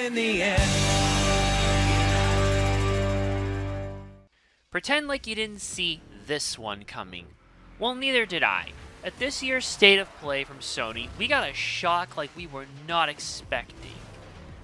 in the end. Pretend like you didn't see this one coming. Well, neither did I. At this year's State of Play from Sony, we got a shock like we were not expecting.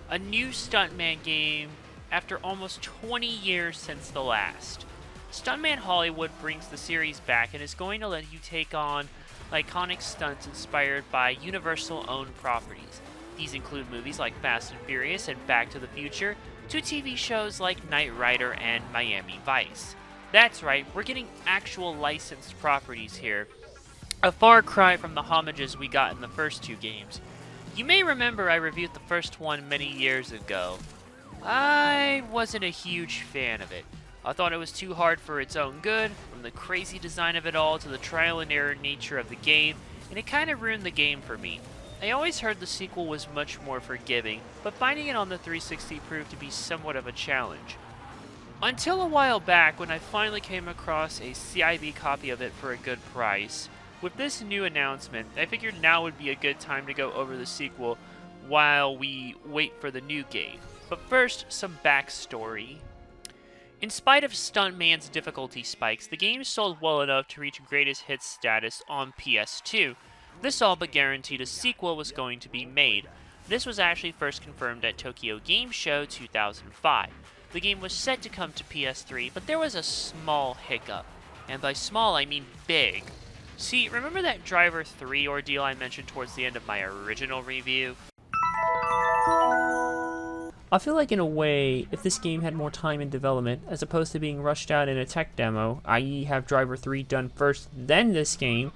A new Stuntman game after almost 20 years since the last. Stuntman Hollywood brings the series back and is going to let you take on iconic stunts inspired by Universal-owned properties. These include movies like Fast and Furious and Back to the Future, to TV shows like Knight Rider and Miami Vice. That's right, we're getting actual licensed properties here, a far cry from the homages we got in the first two games. You may remember I reviewed the first one many years ago. I wasn't a huge fan of it. I thought it was too hard for its own good, from the crazy design of it all to the trial and error nature of the game, and it kinda ruined the game for me. I always heard the sequel was much more forgiving, but finding it on the 360 proved to be somewhat of a challenge. Until a while back when I finally came across a CIB copy of it for a good price. With this new announcement, I figured now would be a good time to go over the sequel while we wait for the new game. But first, some backstory. In spite of Stuntman's difficulty spikes, the game sold well enough to reach greatest hits status on PS2. This all but guaranteed a sequel was going to be made. This was actually first confirmed at Tokyo Game Show 2005. The game was set to come to PS3, but there was a small hiccup. And by small, I mean big. See, remember that Driver 3 ordeal I mentioned towards the end of my original review? I feel like in a way, if this game had more time in development, as opposed to being rushed out in a tech demo, i.e. have Driver 3 done first, then this game,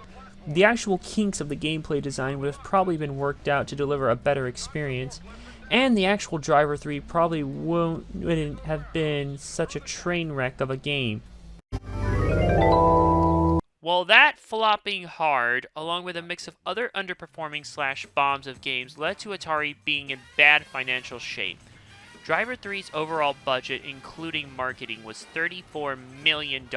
the actual kinks of the gameplay design would have probably been worked out to deliver a better experience, and the actual Driver 3 probably wouldn't have been such a train wreck of a game. Well, that flopping hard, along with a mix of other underperforming bombs of games, led to Atari being in bad financial shape. Driver 3's overall budget, including marketing, was $34 million.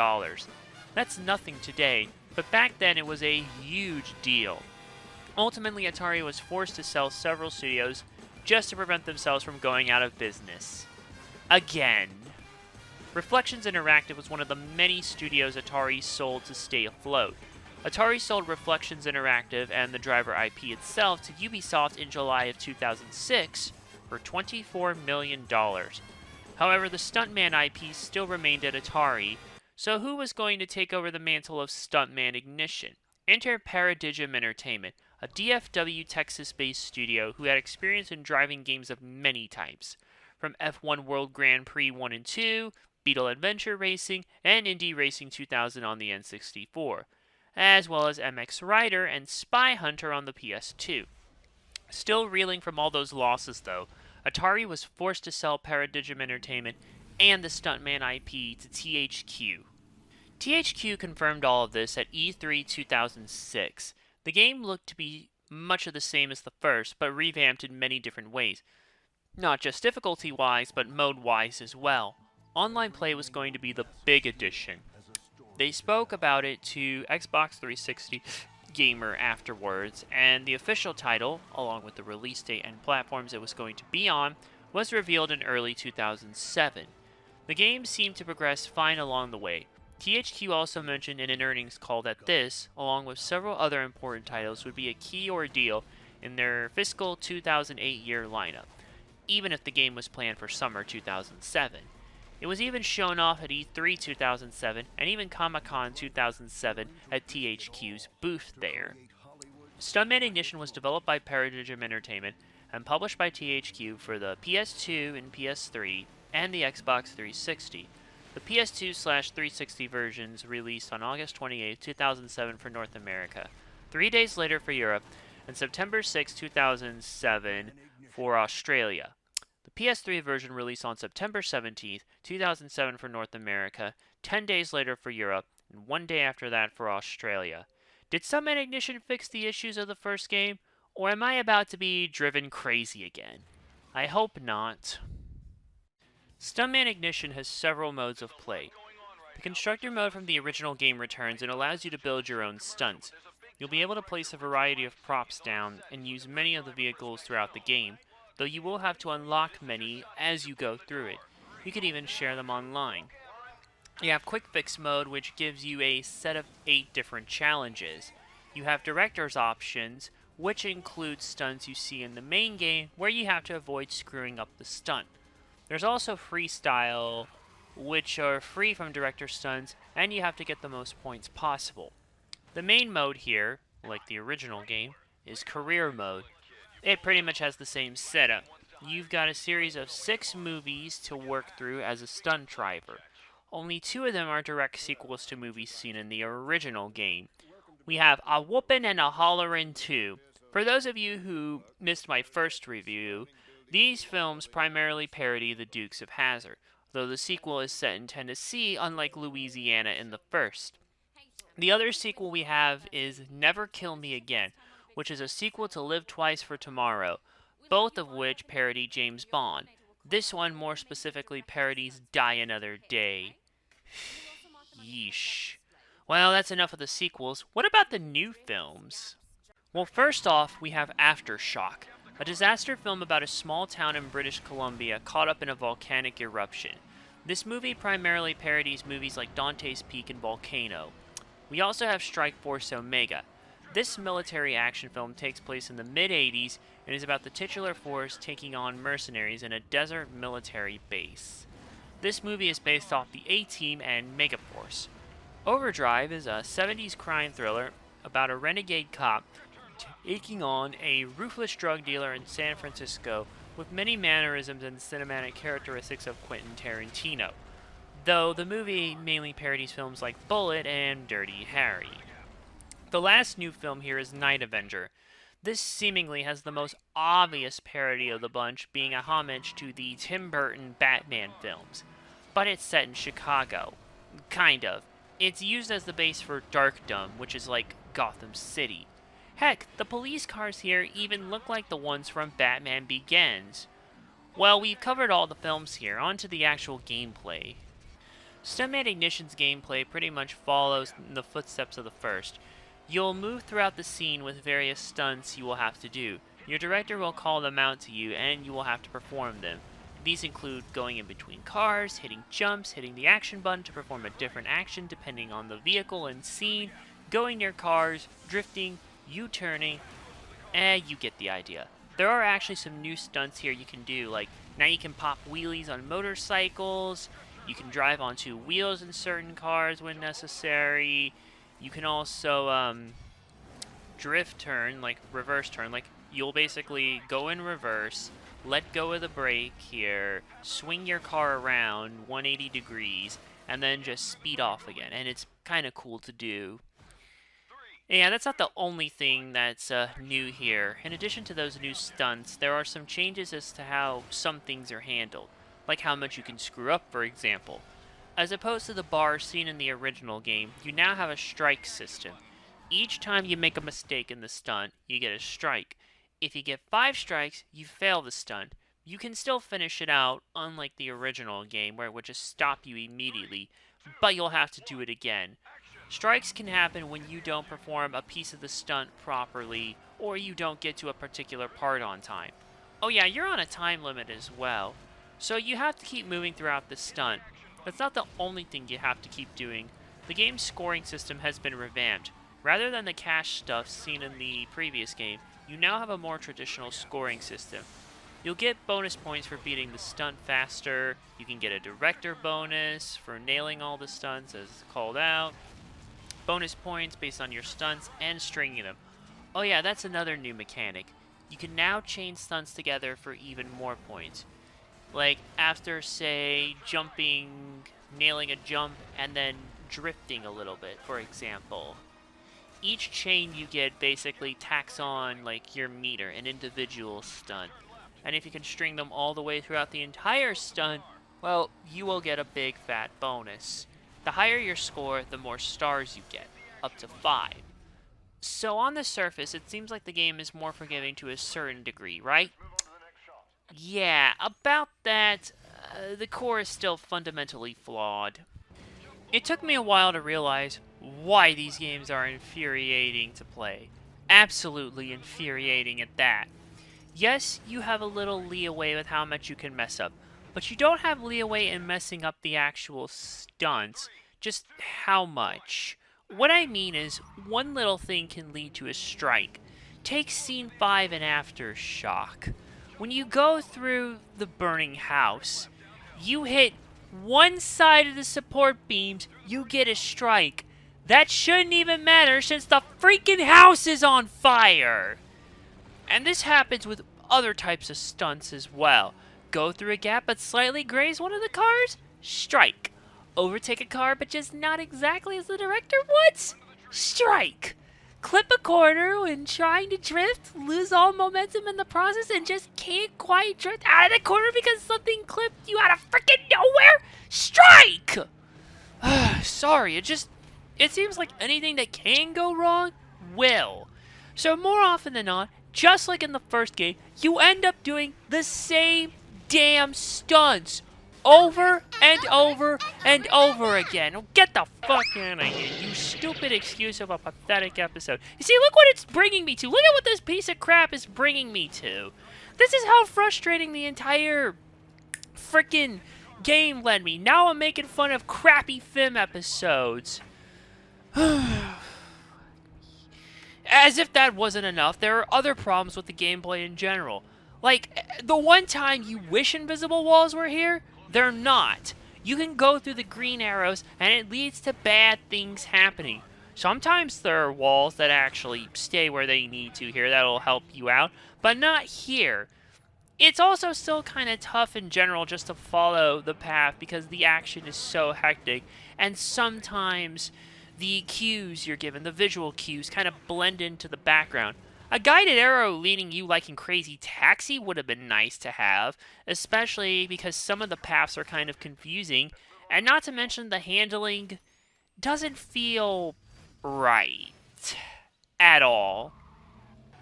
That's nothing today, but back then it was a huge deal. Ultimately, Atari was forced to sell several studios just to prevent themselves from going out of business. Again. Reflections Interactive was one of the many studios Atari sold to stay afloat. Atari sold Reflections Interactive and the Driver IP itself to Ubisoft in July of 2006 for $24 million. However, the Stuntman IP still remained at Atari, so who was going to take over the mantle of Stuntman Ignition? Enter Paradigm Entertainment, a DFW Texas-based studio who had experience in driving games of many types, from F1 World Grand Prix 1 and 2, Beetle Adventure Racing, and Indy Racing 2000 on the N64, as well as MX Rider and Spy Hunter on the PS2. Still reeling from all those losses, though, Atari was forced to sell Paradigm Entertainment and the Stuntman IP to THQ. THQ confirmed all of this at E3 2006. The game looked to be much of the same as the first, but revamped in many different ways. Not just difficulty-wise, but mode-wise as well. Online play was going to be the big addition. They spoke about it to Xbox 360 Gamer afterwards, and the official title, along with the release date and platforms it was going to be on, was revealed in early 2007. The game seemed to progress fine along the way. THQ also mentioned in an earnings call that this, along with several other important titles, would be a key ordeal in their fiscal 2008 year lineup, even if the game was planned for summer 2007. It was even shown off at E3 2007 and even Comic-Con 2007 at THQ's booth there. Stuntman Ignition was developed by Paradigm Entertainment and published by THQ for the PS2 and PS3 and the Xbox 360. The PS2/360 versions released on August 28, 2007 for North America, 3 days later for Europe, and September 6, 2007 for Australia. The PS3 version released on September 17, 2007 for North America, 10 days later for Europe, and 1 day after that for Australia. Did Stuntman Ignition fix the issues of the first game, or am I about to be driven crazy again? I hope not. Stuntman Ignition has several modes of play. The Constructor mode from the original game returns and allows you to build your own stunts. You'll be able to place a variety of props down and use many of the vehicles throughout the game. though you will have to unlock many as you go through it. You could even share them online. You have Quick Fix mode, which gives you a set of 8 different challenges. You have Director's options, which includes stunts you see in the main game where you have to avoid screwing up the stunt. There's also Freestyle, which are free from Director stunts, and you have to get the most points possible. The main mode here, like the original game, is Career mode. It pretty much has the same setup. You've got a series of 6 movies to work through as a stunt driver. Only 2 of them are direct sequels to movies seen in the original game. We have A Whoopin' and A Hollerin' 2. For those of you who missed my first review, these films primarily parody the Dukes of Hazzard, though the sequel is set in Tennessee, unlike Louisiana in the first. The other sequel we have is Never Kill Me Again, which is a sequel to Live Twice for Tomorrow, both of which parody James Bond. This one more specifically parodies Die Another Day. Yeesh. Well, that's enough of the sequels. What about the new films? Well, first off, we have Aftershock, a disaster film about a small town in British Columbia caught up in a volcanic eruption. This movie primarily parodies movies like Dante's Peak and Volcano. We also have Strike Force Omega. This military action film takes place in the mid-80s and is about the titular force taking on mercenaries in a desert military base. This movie is based off the A-Team and Megaforce. Overdrive is a 70s crime thriller about a renegade cop taking on a ruthless drug dealer in San Francisco with many mannerisms and cinematic characteristics of Quentin Tarantino, though the movie mainly parodies films like Bullet and Dirty Harry. The last new film here is Night Avenger. This seemingly has the most obvious parody of the bunch, being a homage to the Tim Burton Batman films. But it's set in Chicago. Kind of. It's used as the base for Darkdom, which is like Gotham City. Heck, the police cars here even look like the ones from Batman Begins. Well, we've covered all the films here, on to the actual gameplay. Stuntman Ignition's gameplay pretty much follows in the footsteps of the first. You'll move throughout the scene with various stunts you will have to do. Your director will call them out to you, and you will have to perform them. These include going in between cars, hitting jumps, hitting the action button to perform a different action depending on the vehicle and scene, going near cars, drifting, U-turning, you get the idea. There are actually some new stunts here you can do, like now you can pop wheelies on motorcycles, you can drive on 2 wheels in certain cars when necessary. You can also drift turn, like reverse turn, like you'll basically go in reverse, let go of the brake here, swing your car around 180 degrees, and then just speed off again. And it's kind of cool to do. Yeah, that's not the only thing that's new here. In addition to those new stunts, there are some changes as to how some things are handled, like how much you can screw up, for example. As opposed to the bars seen in the original game, you now have a strike system. Each time you make a mistake in the stunt, you get a strike. If you get 5 strikes, you fail the stunt. You can still finish it out, unlike the original game where it would just stop you immediately, but you'll have to do it again. Strikes can happen when you don't perform a piece of the stunt properly, or you don't get to a particular part on time. Oh yeah, you're on a time limit as well, so you have to keep moving throughout the stunt. That's not the only thing you have to keep doing. The game's scoring system has been revamped. Rather than the cash stuff seen in the previous game, you now have a more traditional scoring system. You'll get bonus points for beating the stunt faster, you can get a director bonus for nailing all the stunts as called out, bonus points based on your stunts and stringing them. Oh yeah, that's another new mechanic. You can now chain stunts together for even more points. Like after, say, jumping, nailing a jump, and then drifting a little bit, for example. Each chain you get basically tacks on, like, your meter, an individual stunt. And if you can string them all the way throughout the entire stunt, well, you will get a big fat bonus. The higher your score, the more stars you get, up to 5. So on the surface, it seems like the game is more forgiving to a certain degree, right? Yeah, about that, the core is still fundamentally flawed. It took me a while to realize why these games are infuriating to play. Absolutely infuriating at that. Yes, you have a little leeway with how much you can mess up, but you don't have leeway in messing up the actual stunts. Just how much? What I mean is, one little thing can lead to a strike. Take Scene 5 in Aftershock. When you go through the burning house, you hit one side of the support beams, you get a strike. That shouldn't even matter since the freaking house is on fire! And this happens with other types of stunts as well. Go through a gap but slightly graze one of the cars? Strike. Overtake a car but just not exactly as the director wants? Strike. Clip a corner when trying to drift, lose all momentum in the process, and just can't quite drift out of the corner because something clipped you out of freaking nowhere? Strike! Sorry, it seems like anything that can go wrong will. So more often than not, just like in the first game, you end up doing the same damn stunts over and over and over again. Oh, get the fuck out of here, you stupid excuse of a pathetic episode. You see, look what it's bringing me to. Look at what this piece of crap is bringing me to. This is how frustrating the entire freaking game led me. Now I'm making fun of crappy film episodes. As if that wasn't enough, there are other problems with the gameplay in general. Like, the one time you wish invisible walls were here, they're not. You can go through the green arrows, and it leads to bad things happening. Sometimes there are walls that actually stay where they need to here that'll help you out, but not here. It's also still kind of tough in general just to follow the path because the action is so hectic, and sometimes the cues you're given, the visual cues, kind of blend into the background. A guided arrow leading you like in Crazy Taxi would have been nice to have, especially because some of the paths are kind of confusing, and not to mention the handling doesn't feel right at all.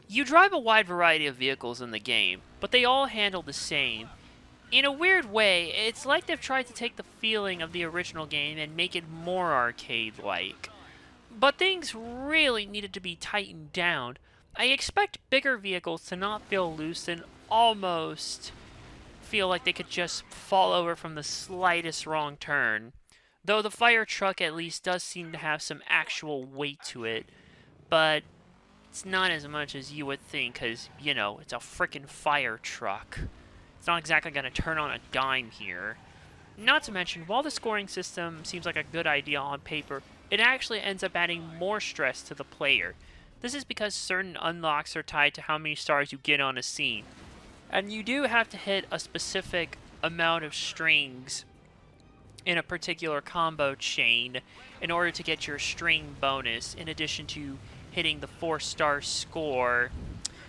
You drive a wide variety of vehicles in the game, but they all handle the same. In a weird way, it's like they've tried to take the feeling of the original game and make it more arcade-like. But things really needed to be tightened down. I expect bigger vehicles to not feel loose and almost feel like they could just fall over from the slightest wrong turn. Though the fire truck at least does seem to have some actual weight to it, but it's not as much as you would think, because, you know, it's a frickin' fire truck. It's not exactly going to turn on a dime here. Not to mention, while the scoring system seems like a good idea on paper, it actually ends up adding more stress to the player. This is because certain unlocks are tied to how many stars you get on a scene. And you do have to hit a specific amount of strings in a particular combo chain in order to get your string bonus, in addition to hitting the 4-star score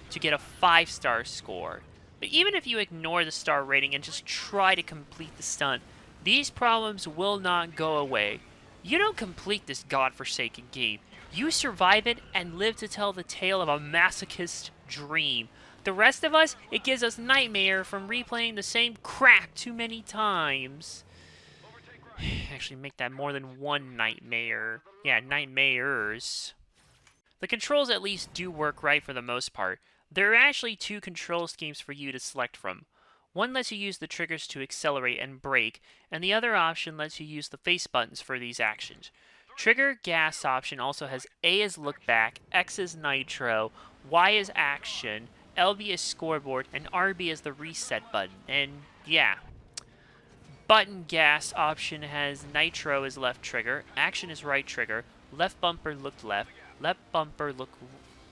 to get a 5-star score. But even if you ignore the star rating and just try to complete the stunt, these problems will not go away. You don't complete this godforsaken game. You survive it and live to tell the tale of a masochist dream. The rest of us, it gives us nightmare from replaying the same crap too many times. Actually, make that more than one nightmare. Yeah, nightmares. The controls at least do work right for the most part. There are actually two control schemes for you to select from. One lets you use the triggers to accelerate and brake, and the other option lets you use the face buttons for these actions. Trigger gas option also has A as look back, X as nitro, Y as action, LB as scoreboard, and RB as the reset button. And yeah. Button gas option has nitro as left trigger, action is right trigger, left bumper look left, left bumper look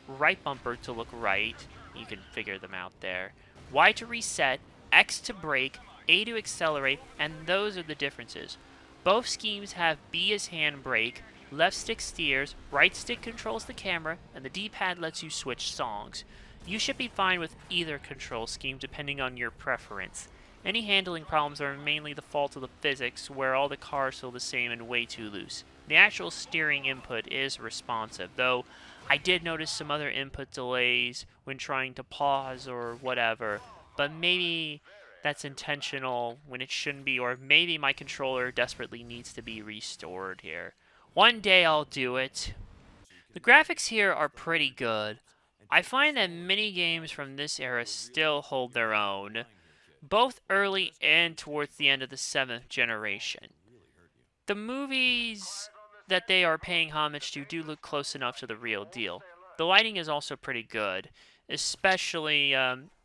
right bumper to look right. You can figure them out there. Y to reset, X to brake, A to accelerate, and those are the differences. Both schemes have B as handbrake, left stick steers, right stick controls the camera, and the D-pad lets you switch songs. You should be fine with either control scheme depending on your preference. Any handling problems are mainly the fault of the physics, where all the cars feel the same and way too loose. The actual steering input is responsive, though I did notice some other input delays when trying to pause or whatever, but maybe that's intentional when it shouldn't be, or maybe my controller desperately needs to be restored here. One day I'll do it. The graphics here are pretty good. I find that many games from this era still hold their own, both early and towards the end of the 7th generation. The movies that they are paying homage to do look close enough to the real deal. The lighting is also pretty good, especially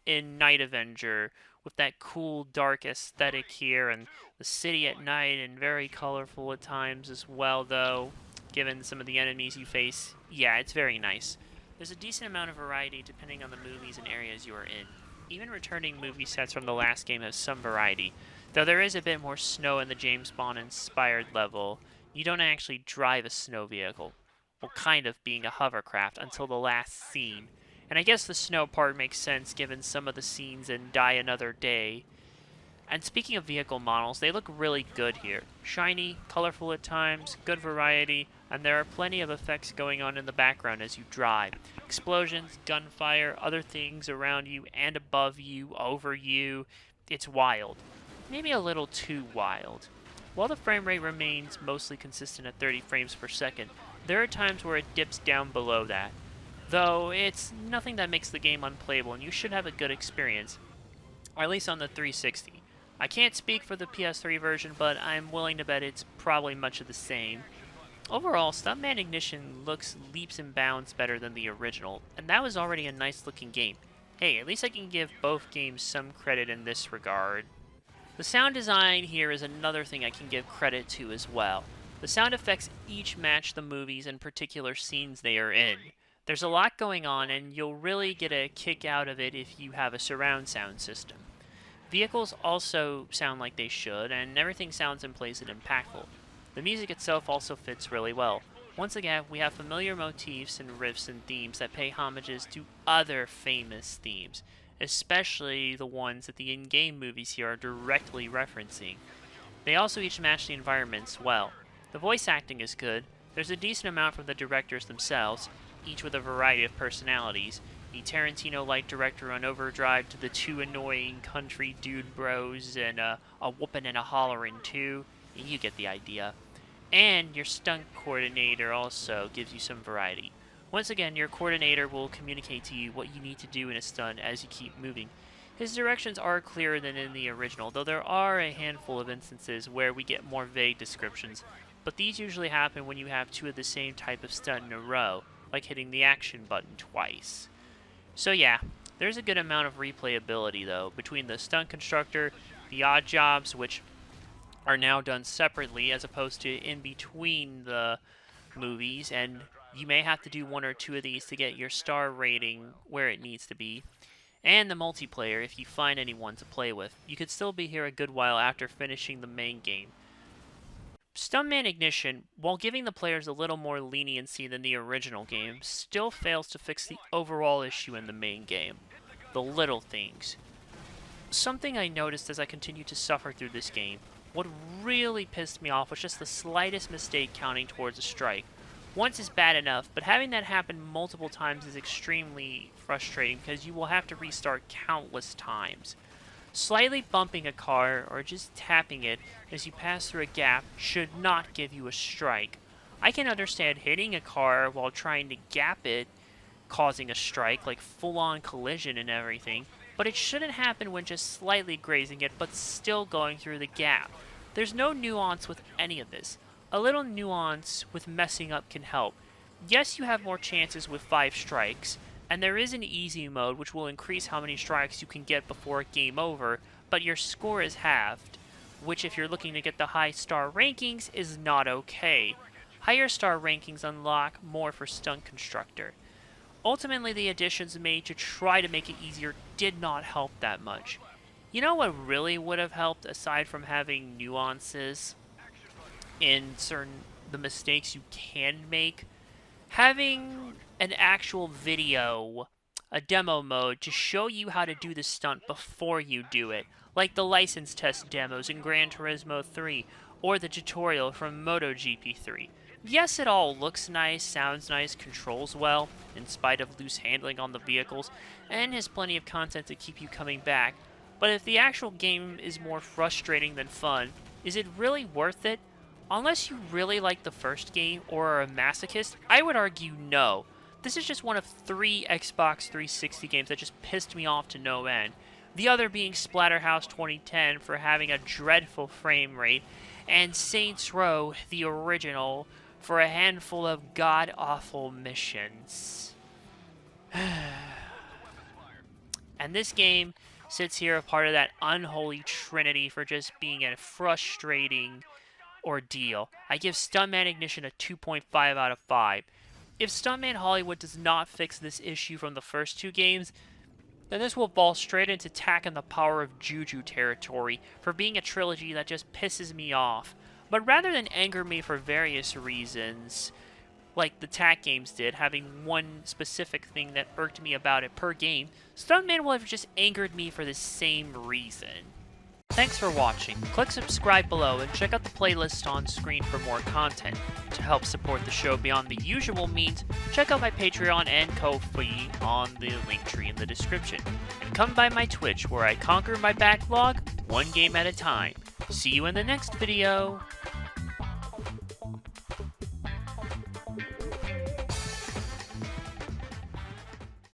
in Night Avenger, with that cool dark aesthetic here, and the city at night, and very colorful at times as well, though, given some of the enemies you face. Yeah, it's very nice. There's a decent amount of variety depending on the movies and areas you are in. Even returning movie sets from the last game have some variety, though there is a bit more snow in the James Bond-inspired level. You don't actually drive a snow vehicle, well, kind of being a hovercraft, until the last scene. And I guess the snow part makes sense given some of the scenes in Die Another Day. And speaking of vehicle models, they look really good here. Shiny, colorful at times, good variety, and there are plenty of effects going on in the background as you drive. Explosions, gunfire, other things around you and above you, over you. It's wild. Maybe a little too wild. While the frame rate remains mostly consistent at 30 frames per second, there are times where it dips down below that. Though it's nothing that makes the game unplayable, and you should have a good experience, or at least on the 360. I can't speak for the PS3 version, but I'm willing to bet it's probably much of the same. Overall, Stuntman Ignition looks leaps and bounds better than the original, and that was already a nice looking game. Hey, at least I can give both games some credit in this regard. The sound design here is another thing I can give credit to as well. The sound effects each match the movies and particular scenes they are in. There's a lot going on, and you'll really get a kick out of it if you have a surround sound system. Vehicles also sound like they should, and everything sounds in place and impactful. The music itself also fits really well. Once again, we have familiar motifs and riffs and themes that pay homages to other famous themes, especially the ones that the in-game movies here are directly referencing. They also each match the environments well. The voice acting is good. There's a decent amount from the directors themselves, each with a variety of personalities. The Tarantino-like director on Overdrive to the two annoying country dude bros and a whoopin' and a hollerin' too. You get the idea. And your stunt coordinator also gives you some variety. Once again, your coordinator will communicate to you what you need to do in a stunt as you keep moving. His directions are clearer than in the original, though there are a handful of instances where we get more vague descriptions, but these usually happen when you have two of the same type of stunt in a row, like hitting the action button twice. So yeah, there's a good amount of replayability though, between the stunt constructor, the odd jobs, which are now done separately as opposed to in between the movies, and you may have to do one or two of these to get your star rating where it needs to be, and the multiplayer if you find anyone to play with. You could still be here a good while after finishing the main game. Stuntman Ignition, while giving the players a little more leniency than the original game, still fails to fix the overall issue in the main game. The little things. Something I noticed as I continued to suffer through this game, what really pissed me off was just the slightest mistake counting towards a strike. Once is bad enough, but having that happen multiple times is extremely frustrating because you will have to restart countless times. Slightly bumping a car or just tapping it as you pass through a gap should not give you a strike. I can understand hitting a car while trying to gap it causing a strike, like full-on collision and everything, but it shouldn't happen when just slightly grazing it but still going through the gap. There's no nuance with any of this. A little nuance with messing up can help. Yes, you have more chances with 5 strikes, and there is an easy mode which will increase how many strikes you can get before game over, but your score is halved, which if you're looking to get the high star rankings is not okay. Higher star rankings unlock more for Stunt Constructor. Ultimately, the additions made to try to make it easier did not help that much. You know what really would have helped aside from having nuances in the mistakes you can make? Having an actual video, a demo mode, to show you how to do the stunt before you do it, like the license test demos in Gran Turismo 3, or the tutorial from MotoGP 3. Yes, it all looks nice, sounds nice, controls well, in spite of loose handling on the vehicles, and has plenty of content to keep you coming back, but if the actual game is more frustrating than fun, is it really worth it? Unless you really like the first game or are a masochist, I would argue no. This is just one of 3 Xbox 360 games that just pissed me off to no end. The other being Splatterhouse 2010 for having a dreadful frame rate, and Saints Row, the original, for a handful of god-awful missions. And this game sits here a part of that unholy trinity for just being a frustrating ordeal. I give Stuntman Ignition a 2.5 out of 5. If Stuntman Hollywood does not fix this issue from the first 2 games, then this will fall straight into Tack and the Power of Juju territory for being a trilogy that just pisses me off. But rather than anger me for various reasons, like the Tack games did, having one specific thing that irked me about it per game, Stuntman will have just angered me for the same reason. Thanks for watching. Click subscribe below and check out the playlist on screen for more content. To help support the show beyond the usual means, check out my Patreon and Ko-fi on the link tree in the description. And come by my Twitch where I conquer my backlog one game at a time. See you in the next video!